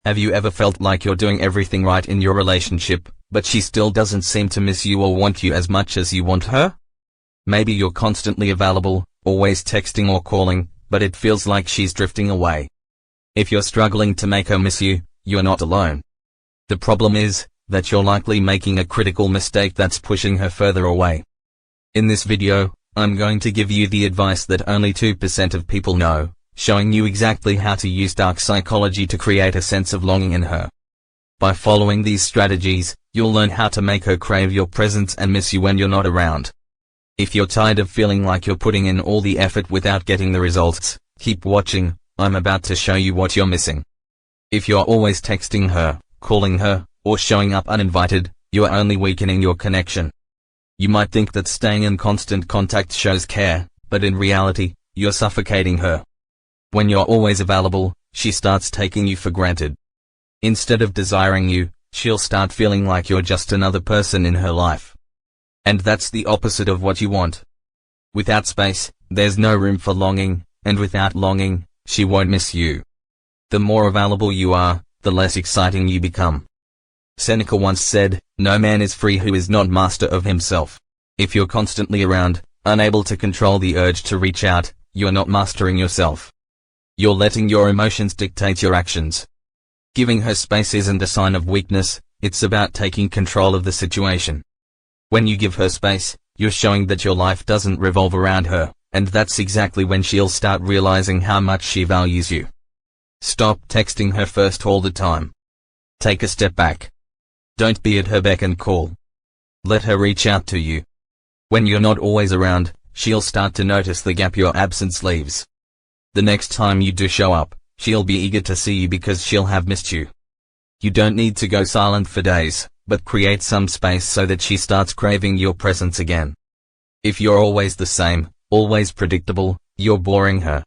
Have you ever felt like you're doing everything right in your relationship, but she still doesn't seem to miss you or want you as much as you want her? Maybe you're constantly available, always texting or calling, but it feels like she's drifting away. If you're struggling to make her miss you, you're not alone. The problem is that you're likely making a critical mistake that's pushing her further away. In this video, I'm going to give you the advice that only 2% of people know, showing you exactly how to use dark psychology to create a sense of longing in her. By following these strategies, you'll learn how to make her crave your presence and miss you when you're not around. If you're tired of feeling like you're putting in all the effort without getting the results, keep watching. I'm about to show you what you're missing. If you're always texting her, calling her, or showing up uninvited, you're only weakening your connection. You might think that staying in constant contact shows care, but in reality, you're suffocating her. When you're always available, she starts taking you for granted. Instead of desiring you, she'll start feeling like you're just another person in her life. And that's the opposite of what you want. Without space, there's no room for longing, and without longing, she won't miss you. The more available you are, the less exciting you become. Seneca once said, "No man is free who is not master of himself." If you're constantly around, unable to control the urge to reach out, you're not mastering yourself. You're letting your emotions dictate your actions. Giving her space isn't a sign of weakness, it's about taking control of the situation. When you give her space, you're showing that your life doesn't revolve around her, and that's exactly when she'll start realizing how much she values you. Stop texting her first all the time. Take a step back. Don't be at her beck and call. Let her reach out to you. When you're not always around, she'll start to notice the gap your absence leaves. The next time you do show up, she'll be eager to see you because she'll have missed you. You don't need to go silent for days, but create some space so that she starts craving your presence again. If you're always the same, always predictable, you're boring her.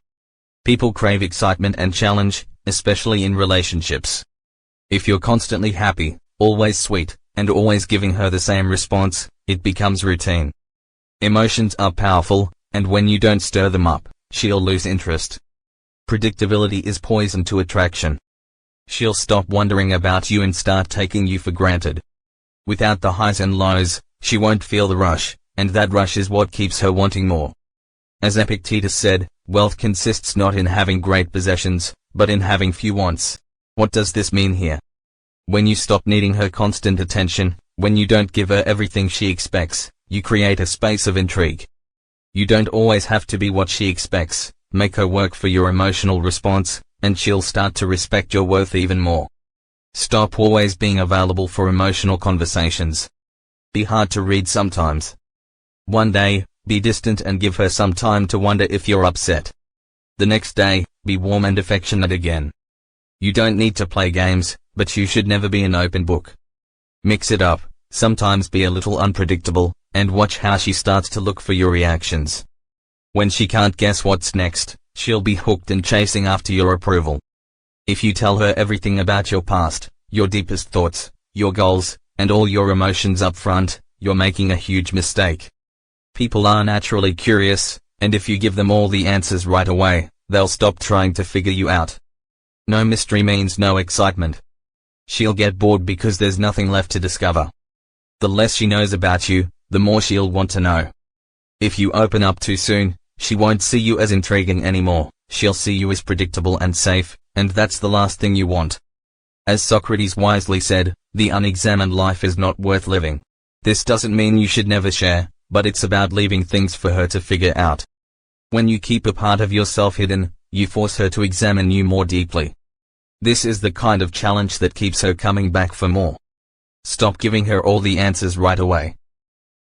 People crave excitement and challenge, especially in relationships. If you're constantly happy, always sweet, and always giving her the same response, it becomes routine. Emotions are powerful, and when you don't stir them up, she'll lose interest. Predictability is poison to attraction. She'll stop wondering about you and start taking you for granted. Without the highs and lows, she won't feel the rush, and that rush is what keeps her wanting more. As Epictetus said, wealth consists not in having great possessions, but in having few wants. What does this mean here? When you stop needing her constant attention, when you don't give her everything she expects, you create a space of intrigue. You don't always have to be what she expects. Make her work for your emotional response, and she'll start to respect your worth even more. Stop always being available for emotional conversations. Be hard to read sometimes. One day, be distant and give her some time to wonder if you're upset. The next day, be warm and affectionate again. You don't need to play games, but you should never be an open book. Mix it up, sometimes be a little unpredictable, and watch how she starts to look for your reactions. When she can't guess what's next, she'll be hooked and chasing after your approval. If you tell her everything about your past, your deepest thoughts, your goals, and all your emotions up front, you're making a huge mistake. People are naturally curious, and if you give them all the answers right away, they'll stop trying to figure you out. No mystery means no excitement. She'll get bored because there's nothing left to discover. The less she knows about you, the more she'll want to know. If you open up too soon, she won't see you as intriguing anymore. She'll see you as predictable and safe, and that's the last thing you want. As Socrates wisely said, the unexamined life is not worth living. This doesn't mean you should never share, but it's about leaving things for her to figure out. When you keep a part of yourself hidden, you force her to examine you more deeply. This is the kind of challenge that keeps her coming back for more. Stop giving her all the answers right away.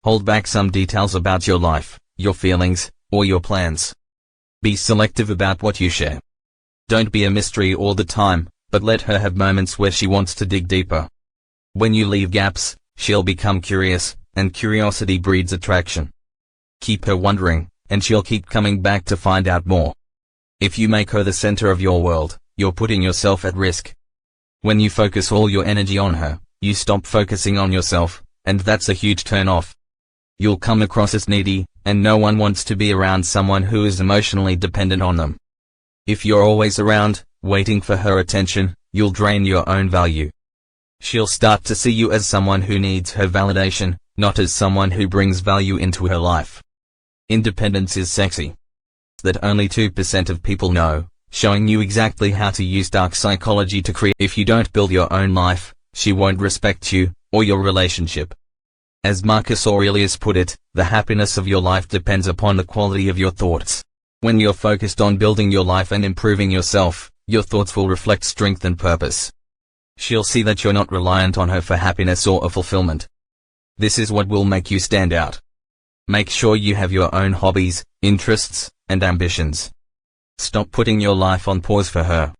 Hold back some details about your life, your feelings, or your plans. Be selective about what you share. Don't be a mystery all the time, but let her have moments where she wants to dig deeper. When you leave gaps, she'll become curious, and curiosity breeds attraction. Keep her wondering, and she'll keep coming back to find out more. If you make her the center of your world, you're putting yourself at risk. When you focus all your energy on her, you stop focusing on yourself, and that's a huge turn-off. You'll come across as needy, and no one wants to be around someone who is emotionally dependent on them. If you're always around, waiting for her attention, you'll drain your own value. She'll start to see you as someone who needs her validation, not as someone who brings value into her life. Independence is sexy. That only 2% of people know, showing you exactly how to use dark psychology to create. If you don't build your own life, she won't respect you, or your relationship. As Marcus Aurelius put it, the happiness of your life depends upon the quality of your thoughts. When you're focused on building your life and improving yourself, your thoughts will reflect strength and purpose. She'll see that you're not reliant on her for happiness or fulfillment. This is what will make you stand out. Make sure you have your own hobbies, interests, and ambitions. Stop putting your life on pause for her.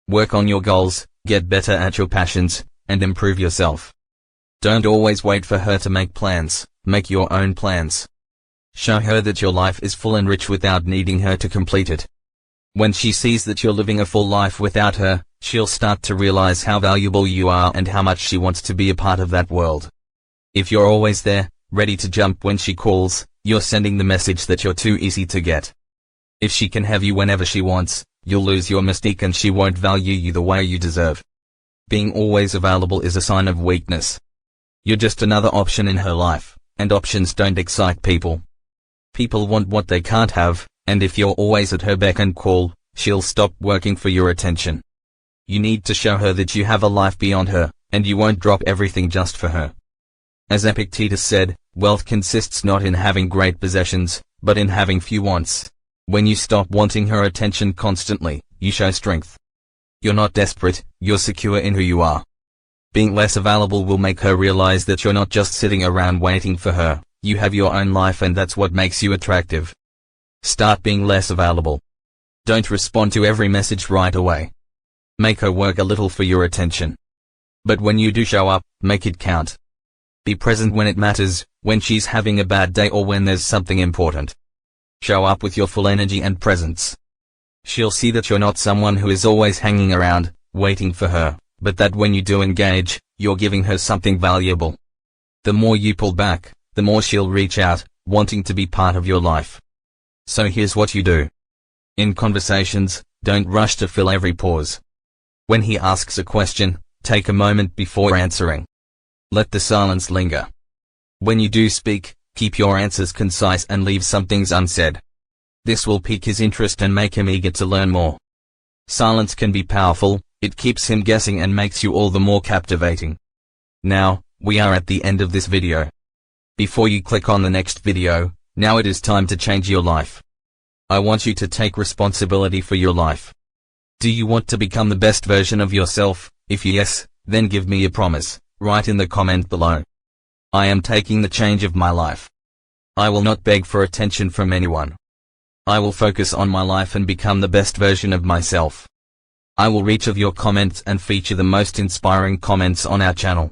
Work on your goals, get better at your passions, and improve yourself. Don't always wait for her to make plans, make your own plans. Show her that your life is full and rich without needing her to complete it. When she sees that you're living a full life without her, she'll start to realize how valuable you are and how much she wants to be a part of that world. If you're always there, ready to jump when she calls, you're sending the message that you're too easy to get. If she can have you whenever she wants, you'll lose your mystique and she won't value you the way you deserve. Being always available is a sign of weakness. You're just another option in her life, and options don't excite people. People want what they can't have, and if you're always at her beck and call, she'll stop working for your attention. You need to show her that you have a life beyond her, and you won't drop everything just for her. As Epictetus said, wealth consists not in having great possessions, but in having few wants. When you stop wanting her attention constantly, you show strength. You're not desperate, you're secure in who you are. Being less available will make her realize that you're not just sitting around waiting for her, you have your own life and that's what makes you attractive. Start being less available. Don't respond to every message right away. Make her work a little for your attention. But when you do show up, make it count. Be present when it matters, when she's having a bad day or when there's something important. Show up with your full energy and presence. She'll see that you're not someone who is always hanging around, waiting for her, but that when you do engage, you're giving her something valuable. The more you pull back, the more she'll reach out, wanting to be part of your life. So here's what you do. In conversations, don't rush to fill every pause. When he asks a question, take a moment before answering. Let the silence linger. When you do speak, keep your answers concise and leave some things unsaid. This will pique his interest and make him eager to learn more. Silence can be powerful, it keeps him guessing and makes you all the more captivating. Now, we are at the end of this video. Before you click on the next video, now it is time to change your life. I want you to take responsibility for your life. Do you want to become the best version of yourself? If yes, then give me a promise, write in the comment below. I am taking the change of my life. I will not beg for attention from anyone. I will focus on my life and become the best version of myself. I will read each of your comments and feature the most inspiring comments on our channel.